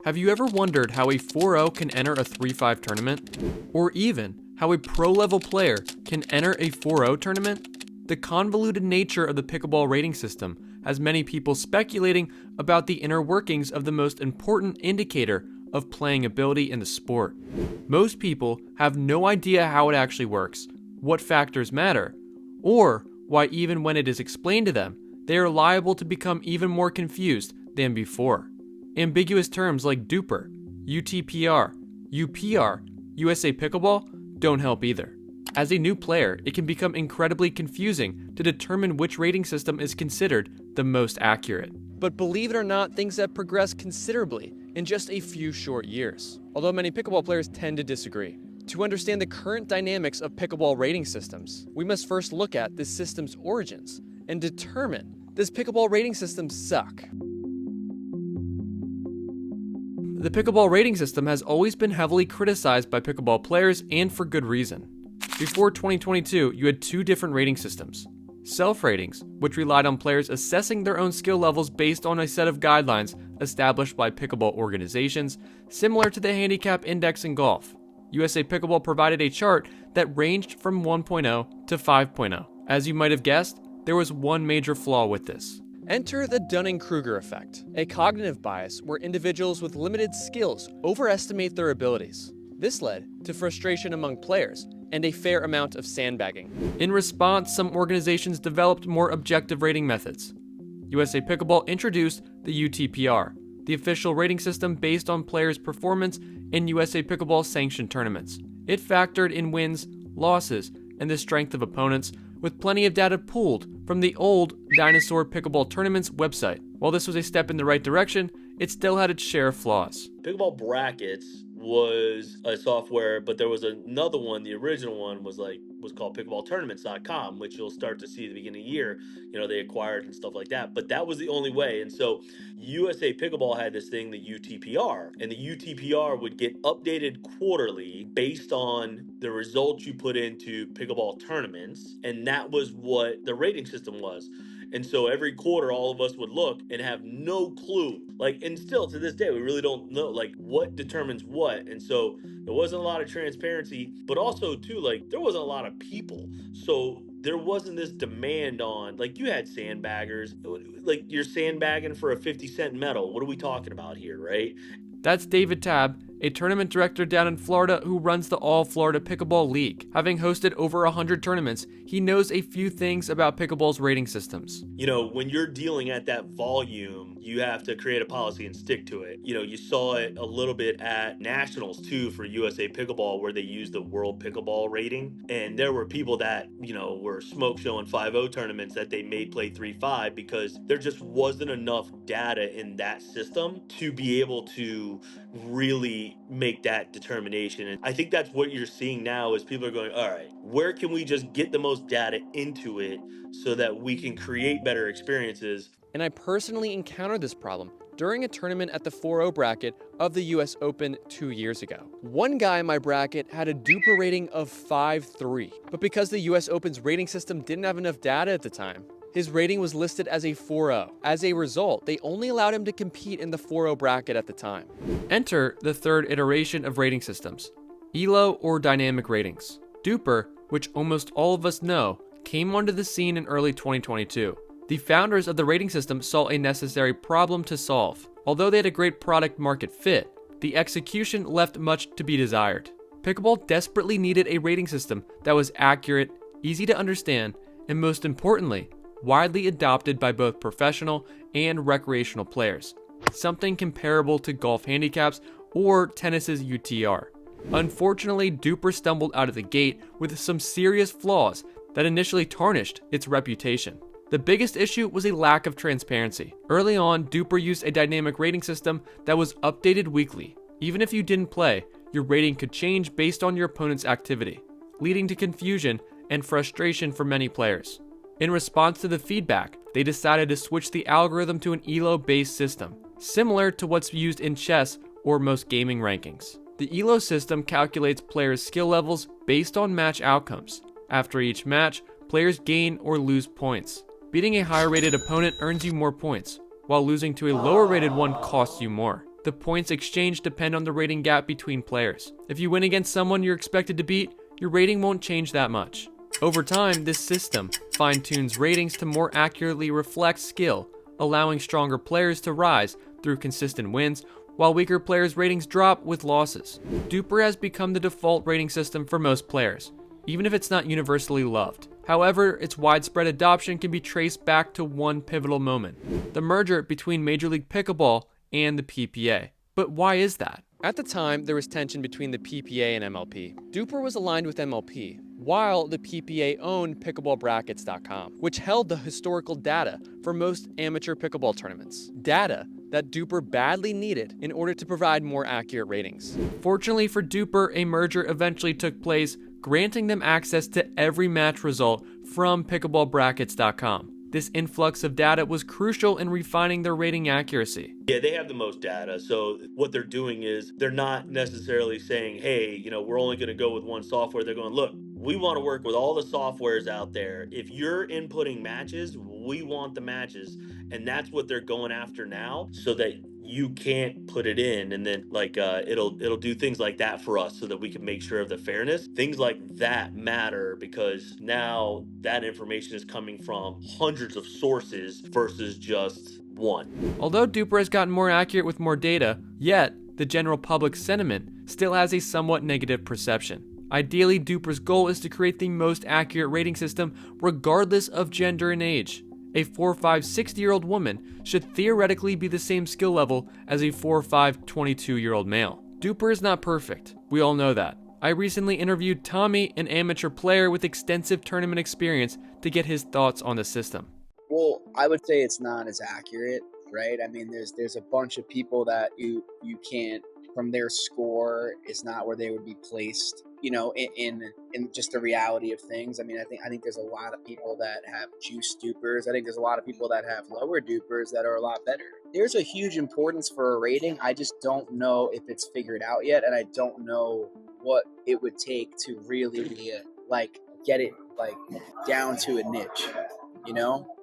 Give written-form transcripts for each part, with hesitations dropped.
Have you ever wondered how a 4-0 can enter a 3-5 tournament? Or even how a pro-level player can enter a 4-0 tournament? The convoluted nature of the pickleball rating system has many people speculating about the inner workings of the most important indicator of playing ability in the sport. Most people have no idea how it actually works, what factors matter, or why even when it is explained to them, they are liable to become even more confused than before. Ambiguous terms like DUPR, UTPR, UPR, USA Pickleball don't help either. As a new player, it can become incredibly confusing to determine which rating system is considered the most accurate. But believe it or not, things have progressed considerably in just a few short years, although many pickleball players tend to disagree. To understand the current dynamics of pickleball rating systems, we must first look at this system's origins and determine, does pickleball rating systems suck? The pickleball rating system has always been heavily criticized by pickleball players, and for good reason. Before 2022, you had two different rating systems. Self-ratings, which relied on players assessing their own skill levels based on a set of guidelines established by pickleball organizations, similar to the handicap index in golf. USA Pickleball provided a chart that ranged from 1.0 to 5.0. As you might have guessed, there was one major flaw with this. Enter the Dunning-Kruger effect, a cognitive bias where individuals with limited skills overestimate their abilities. This led to frustration among players and a fair amount of sandbagging. In response, some organizations developed more objective rating methods. USA Pickleball introduced the UTPR, the official rating system based on players' performance in USA Pickleball sanctioned tournaments. It factored in wins, losses, and the strength of opponents, with plenty of data pulled from the old Dinosaur Pickleball Tournaments website. While this was a step in the right direction, it still had its share of flaws. Pickleball Brackets was a software, but there was another one. The original one was called pickleballtournaments.com, which you'll start to see at the beginning of the year, they acquired and stuff like that. But that was the only way. And so USA Pickleball had this thing, the UTPR, and the UTPR would get updated quarterly based on the results you put into pickleball tournaments. And that was what the rating system was. And so every quarter, all of us would look and have no clue. And still to this day, we really don't know, what determines what. And so there wasn't a lot of transparency, but also, too, there wasn't a lot of people. So there wasn't this demand on, you had sandbaggers. You're sandbagging for a 50-cent medal. What are we talking about here, right? That's David Tabb, a tournament director down in Florida who runs the All Florida Pickleball League. Having hosted over 100 tournaments, he knows a few things about pickleball's rating systems. When you're dealing at that volume, you have to create a policy and stick to it. You saw it a little bit at nationals too for USA Pickleball, where they used the World Pickleball rating. And there were people that, were smoke showing 5-0 tournaments that they made play 3-5 because there just wasn't enough data in that system to be able to really make that determination. And I think that's what you're seeing now is people are going, all right, where can we just get the most data into it so that we can create better experiences? And I personally encountered this problem during a tournament at the 4-0 bracket of the US Open 2 years ago. One guy in my bracket had a DUPR rating of 5.3, but because the US Open's rating system didn't have enough data at the time, his rating was listed as a 4.0. As a result, they only allowed him to compete in the 4.0 bracket at the time. Enter the third iteration of rating systems, ELO or dynamic ratings. DUPR, which almost all of us know, came onto the scene in early 2022. The founders of the rating system saw a necessary problem to solve. Although they had a great product market fit, the execution left much to be desired. Pickleball desperately needed a rating system that was accurate, easy to understand, and most importantly, widely adopted by both professional and recreational players, something comparable to golf handicaps or tennis's UTR. Unfortunately, DUPR stumbled out of the gate with some serious flaws that initially tarnished its reputation. The biggest issue was a lack of transparency. Early on, DUPR used a dynamic rating system that was updated weekly. Even if you didn't play, your rating could change based on your opponent's activity, leading to confusion and frustration for many players. In response to the feedback, they decided to switch the algorithm to an ELO-based system, similar to what's used in chess or most gaming rankings. The ELO system calculates players' skill levels based on match outcomes. After each match, players gain or lose points. Beating a higher-rated opponent earns you more points, while losing to a lower-rated one costs you more. The points exchanged depend on the rating gap between players. If you win against someone you're expected to beat, your rating won't change that much. Over time, this system fine-tunes ratings to more accurately reflect skill, allowing stronger players to rise through consistent wins, while weaker players' ratings drop with losses. DUPR has become the default rating system for most players, even if it's not universally loved. However, its widespread adoption can be traced back to one pivotal moment: the merger between Major League Pickleball and the PPA. But why is that? At the time, there was tension between the PPA and MLP. DUPR was aligned with MLP, while the PPA owned pickleballbrackets.com, which held the historical data for most amateur pickleball tournaments. Data that DUPR badly needed in order to provide more accurate ratings. Fortunately for DUPR, a merger eventually took place, granting them access to every match result from pickleballbrackets.com. This influx of data was crucial in refining their rating accuracy. Yeah, they have the most data. So what they're doing is they're not necessarily saying, hey, we're only going to go with one software. They're going, look, we want to work with all the softwares out there. If you're inputting matches, we want the matches. And that's what they're going after now, so that you can't put it in, and then it'll do things like that for us so that we can make sure of the fairness. Things like that matter because now that information is coming from hundreds of sources versus just one. Although DUPR has gotten more accurate with more data, yet the general public sentiment still has a somewhat negative perception. Ideally, DUPR's goal is to create the most accurate rating system regardless of gender and age. A 4'5", 60-year-old woman should theoretically be the same skill level as a 4'5", 22-year-old male. DUPR is not perfect. We all know that. I recently interviewed Tommy, an amateur player with extensive tournament experience, to get his thoughts on the system. Well, I would say it's not as accurate, right? I mean, there's a bunch of people that you can't, from their score, is not where they would be placed, in just the reality of things. I mean, I think there's a lot of people that have juice DUPRs. I think there's a lot of people that have lower DUPRs that are a lot better. There's a huge importance for a rating. I just don't know if it's figured out yet, and I don't know what it would take to really get it down to a niche.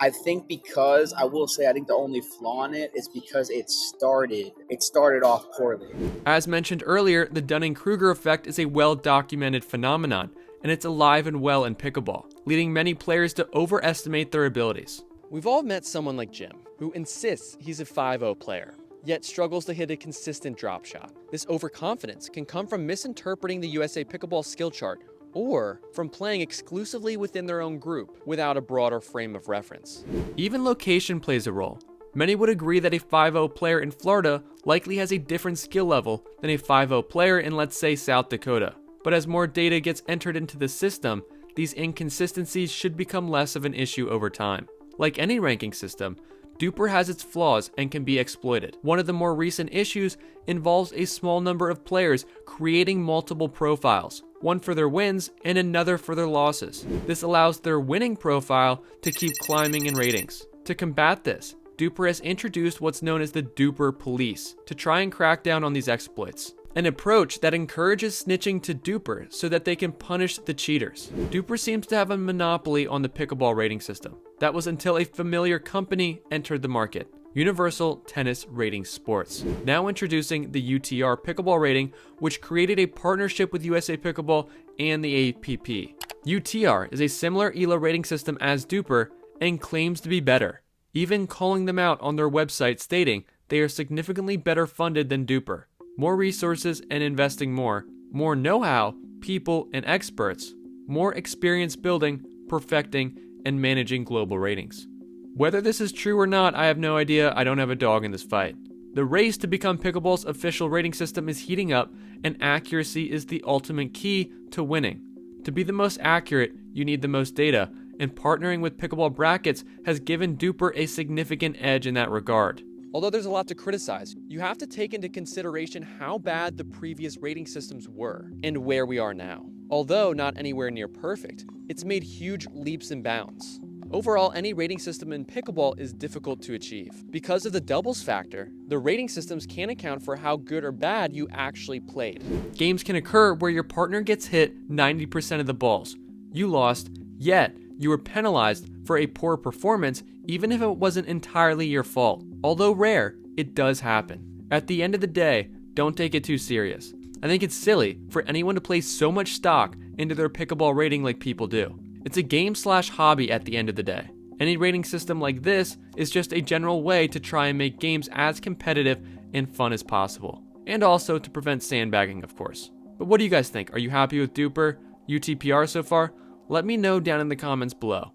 I think because I will say I think the only flaw in it is because it started off poorly. As mentioned earlier, the Dunning-Kruger effect is a well-documented phenomenon, and it's alive and well in pickleball, leading many players to overestimate their abilities. We've all met someone like Jim, who insists he's a 5-0 player, yet struggles to hit a consistent drop shot. This overconfidence can come from misinterpreting the USA Pickleball skill chart, or from playing exclusively within their own group without a broader frame of reference. Even location plays a role. Many would agree that a 5-0 player in Florida likely has a different skill level than a 5-0 player in, let's say, South Dakota. But as more data gets entered into the system, these inconsistencies should become less of an issue over time. Like any ranking system, DUPR has its flaws and can be exploited. One of the more recent issues involves a small number of players creating multiple profiles, one for their wins and another for their losses. This allows their winning profile to keep climbing in ratings. To combat this, DUPR has introduced what's known as the DUPR police to try and crack down on these exploits. An approach that encourages snitching to DUPR so that they can punish the cheaters. DUPR seems to have a monopoly on the pickleball rating system. That was until a familiar company entered the market, Universal Tennis Rating Sports. Now introducing the UTR pickleball rating, which created a partnership with USA Pickleball and the APP. UTR is a similar ELO rating system as DUPR and claims to be better, even calling them out on their website stating they are significantly better funded than DUPR. More resources and investing more know-how, people, and experts, more experience building, perfecting, and managing global ratings. Whether this is true or not, I have no idea. I don't have a dog in this fight. The race to become pickleball's official rating system is heating up, and accuracy is the ultimate key to winning. To be the most accurate, you need the most data, and partnering with Pickleball Brackets has given DUPR a significant edge in that regard. Although there's a lot to criticize, you have to take into consideration how bad the previous rating systems were and where we are now. Although not anywhere near perfect, it's made huge leaps and bounds. Overall, any rating system in pickleball is difficult to achieve. Because of the doubles factor, the rating systems can't account for how good or bad you actually played. Games can occur where your partner gets hit 90% of the balls. You lost, yet you were penalized for a poor performance even if it wasn't entirely your fault. Although rare, it does happen. At the end of the day, don't take it too serious. I think it's silly for anyone to place so much stock into their pickleball rating like people do. It's a game/hobby at the end of the day. Any rating system like this is just a general way to try and make games as competitive and fun as possible. And also to prevent sandbagging, of course. But what do you guys think? Are you happy with DUPR, UTPR so far? Let me know down in the comments below.